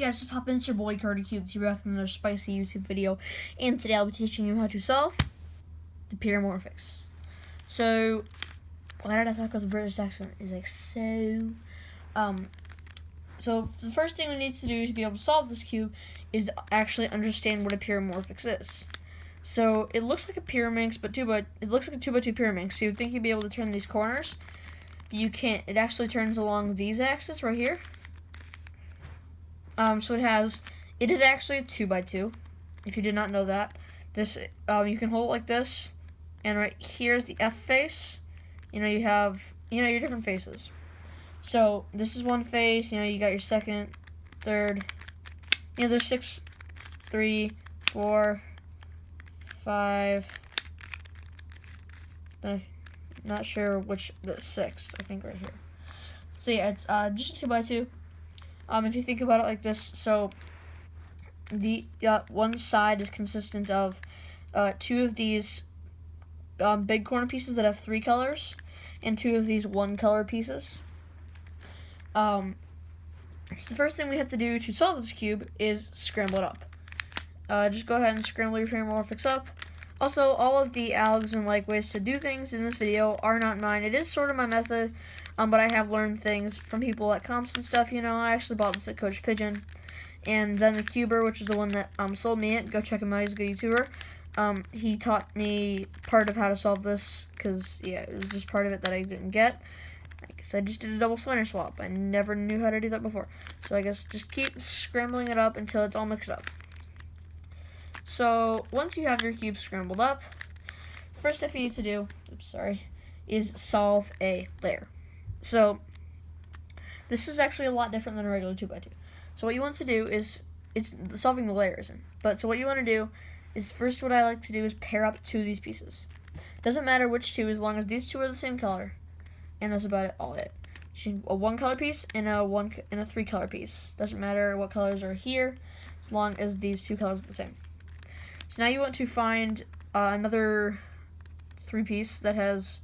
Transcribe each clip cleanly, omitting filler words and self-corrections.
guys, just pop in, it's your boy Cardi Cube, to be back with another spicy YouTube video, and today I'll be teaching you how to solve the Pyramorphix. So, why did I talk about the British accent? Is like so the first thing we need to do to be able to solve this cube is actually understand what a Pyramorphix is. So it looks like a Pyraminx, but it looks like a 2x2 Pyraminx. So you'd think you'd be able to turn these corners. You can't. It actually turns along these axes right here. So it is actually a 2x2. If you did not know that, this you can hold it like this, and right here is the F face. You have your different faces. So this is one face. You got your second, third. There's 6, 3, 4, 5. Not sure which. The 6, I think, right here. So yeah, it's just a 2x2. If you think about it like this, so the one side is consistent of 2 of these big corner pieces that have 3 colors, and 2 of these 1 color pieces. So the first thing we have to do to solve this cube is scramble it up. Just go ahead and scramble your Pyramorphix up. Also, all of the algs and ways to do things in this video are not mine. It is sort of my method, but I have learned things from people at comps and stuff. I actually bought this at Coach Pigeon. And then the Cuber, which is the one that sold me it, go check him out, he's a good YouTuber. He taught me part of how to solve this, because, yeah, it was just part of it that I didn't get. I guess I just did a double cylinder swap. I never knew how to do that before. So I guess just keep scrambling it up until it's all mixed up. So once you have your cube scrambled up, the first step you need to do, is solve a layer. So this is actually a lot different than a regular 2x2. So what you want to do is, it's solving the layers in. So what you want to do is, first what I like to do is pair up 2 of these pieces. Doesn't matter which 2, as long as these 2 are the same color. And that's about it, all it. A 1 color piece and a 3 color piece. Doesn't matter what colors are here, as long as these 2 colors are the same. So now you want to find another 3 piece that has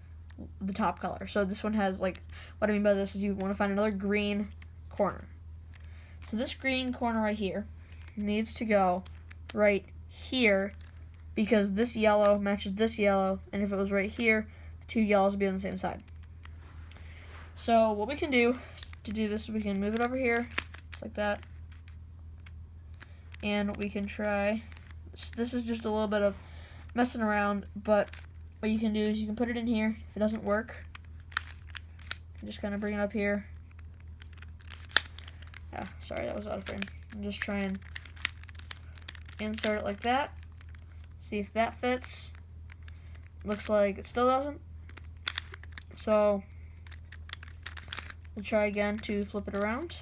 the top color. So this one has, what I mean by this is you want to find another green corner. So this green corner right here needs to go right here, because this yellow matches this yellow, and if it was right here, the 2 yellows would be on the same side. So what we can do to do this, we can move it over here, just like that, and we can try. This is just a little bit of messing around, but what you can do is you can put it in here. If it doesn't work, you just kind of bring it up here. Yeah, sorry, that was out of frame. And just try and insert it like that. See if that fits. Looks like it still doesn't. So we'll try again to flip it around.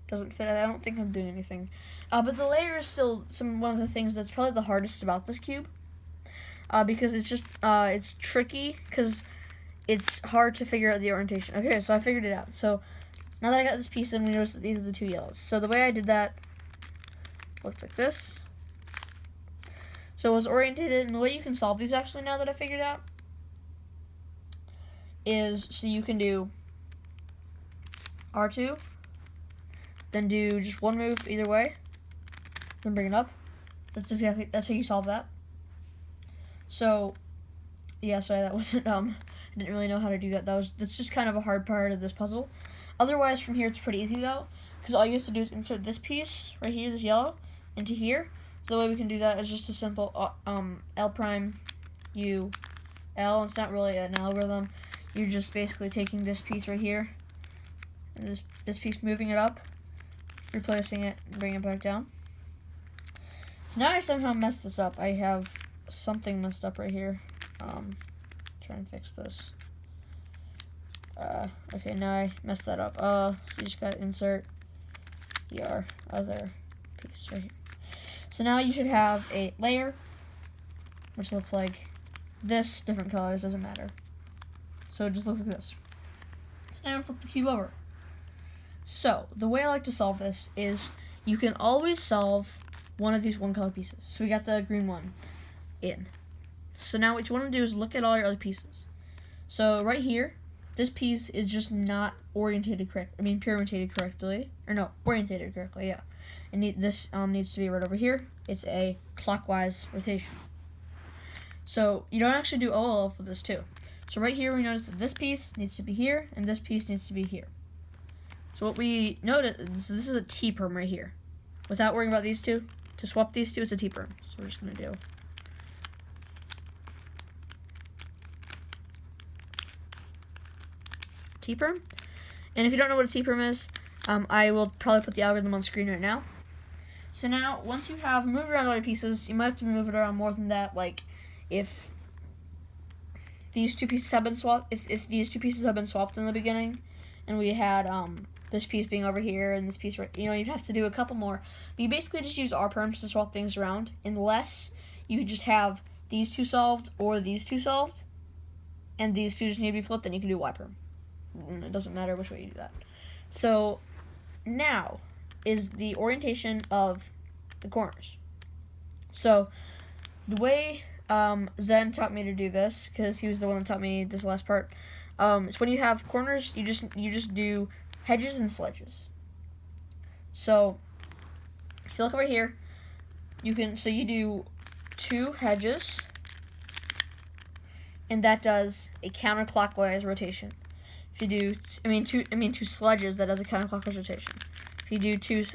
Doesn't fit. I don't think I'm doing anything. But the layer is still one of the things that's probably the hardest about this cube. Because it's just, it's tricky, because it's hard to figure out the orientation. Okay, so I figured it out. So now that I got this piece in, we notice that these are the 2 yellows. So the way I did that looks like this. So it was orientated, and the way you can solve these actually, now that I figured it out, is so you can do R2, then do just 1 move either way, then bring it up. That's how you solve that. So yeah, sorry, that wasn't I didn't really know how to do that. That's just kind of a hard part of this puzzle. Otherwise, from here it's pretty easy though, because all you have to do is insert this piece right here, this yellow, into here. So the way we can do that is just a simple L prime U L. It's not really an algorithm. You're just basically taking this piece right here, and this piece, moving it up, replacing it, and bringing it back down. So now I somehow messed this up. I have something messed up right here. Try and fix this. Okay, now I messed that up. So you just gotta insert your other piece right here. So now you should have a layer, which looks like this, different colors, doesn't matter. So it just looks like this. So now I'm gonna flip the cube over. So the way I like to solve this is, you can always solve one of these 1 color pieces. So we got the green one in. So now what you want to do is look at all your other pieces. So right here, this piece is just not orientated pyramided correctly. Or no, orientated correctly, yeah. And this needs to be right over here. It's a clockwise rotation. So you don't actually do OLL for this too. So right here we notice that this piece needs to be here, and this piece needs to be here. So what we notice, this is a T-perm right here. Without worrying about these two, to swap these two, it's a T-perm. So we're just going to do T-perm. And if you don't know what a T-perm is, I will probably put the algorithm on screen right now. So now, once you have moved around other pieces, you might have to move it around more than that. Like, if these two pieces have been swapped, if these two pieces have been swapped in the beginning, and we had this piece being over here and this piece right, you'd have to do a couple more. But you basically just use R-perms to swap things around, unless you just have these two solved or these two solved, and these two just need to be flipped, then you can do Y-perm. It doesn't matter which way you do that. So now is the orientation of the corners. So the way Zen taught me to do this, because he was the one that taught me this last part, is when you have corners, you just do hedges and sledges. So if you look over here, you do 2 hedges, and that does a counterclockwise rotation. If you do, 2 sledges, that does a counterclockwise rotation. If you do 2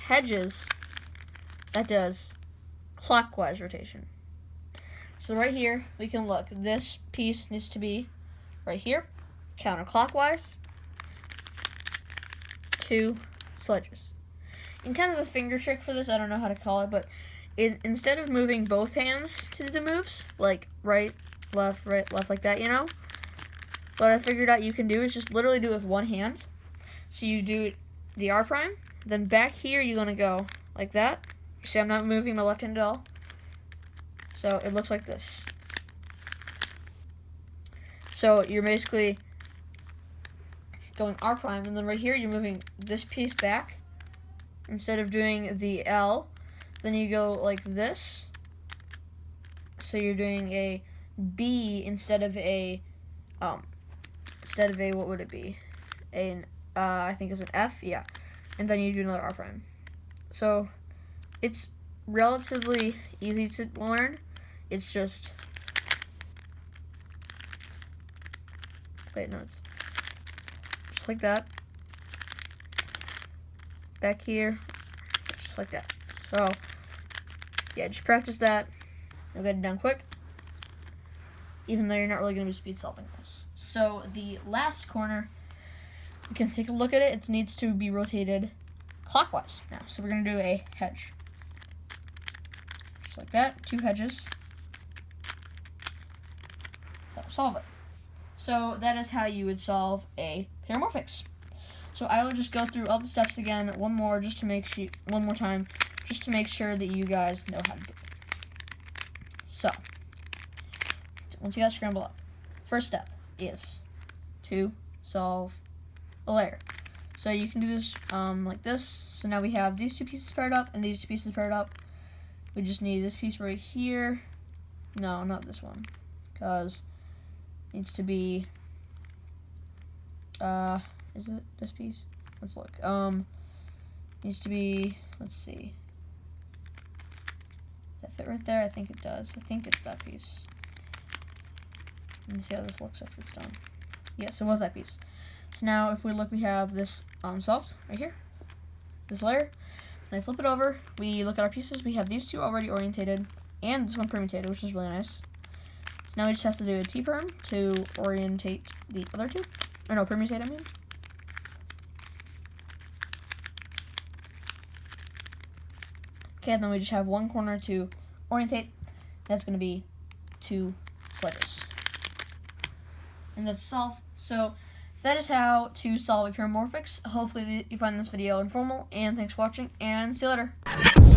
hedges, that does clockwise rotation. So right here, we can look. This piece needs to be right here, counterclockwise, 2 sledges. And kind of a finger trick for this, I don't know how to call it, but instead of moving both hands to do the moves, like right, left, like that, what I figured out you can do is just literally do it with one hand. So you do the R prime, then back here you're going to go like that. You see I'm not moving my left hand at all. So it looks like this. So you're basically going R prime, and then right here you're moving this piece back. Instead of doing the L, then you go like this. So you're doing a B instead of a what would it be? I think it's an F, yeah. And then you do another R prime. So it's relatively easy to learn. It's just it's just like that. Back here, just like that. So yeah, just practice that. You'll get it done quick, even though you're not really going to be speed solving this. So the last corner, you can take a look at it. It needs to be rotated clockwise now. So we're going to do a hedge. Just like that, 2 hedges. That'll solve it. So that is how you would solve a Pyramorphix. So I will just go through all the steps again one more time, just to make sure that you guys know how to do it. So once you guys scramble up, first step is to solve a layer. So you can do this like this. So now we have these 2 pieces paired up and these 2 pieces paired up. We just need this piece right here. No, not this one, because it needs to be is it this piece? Let's look. Needs to be, let's see. Does that fit right there? I think it does. I think it's that piece. Let me see how this looks after it's done. Yes, it was that piece. So now if we look, we have this solved right here. This layer. And I flip it over. We look at our pieces. We have these 2 already orientated, and this one permutated, which is really nice. So now we just have to do a T-perm to orientate the other 2. Or no, permutate, I mean. Okay, and then we just have one corner to orientate. That's going to be 2 sledges. And that's solved. So that is how to solve a Pyramorphix. Hopefully you find this video informal, and thanks for watching, and see you later.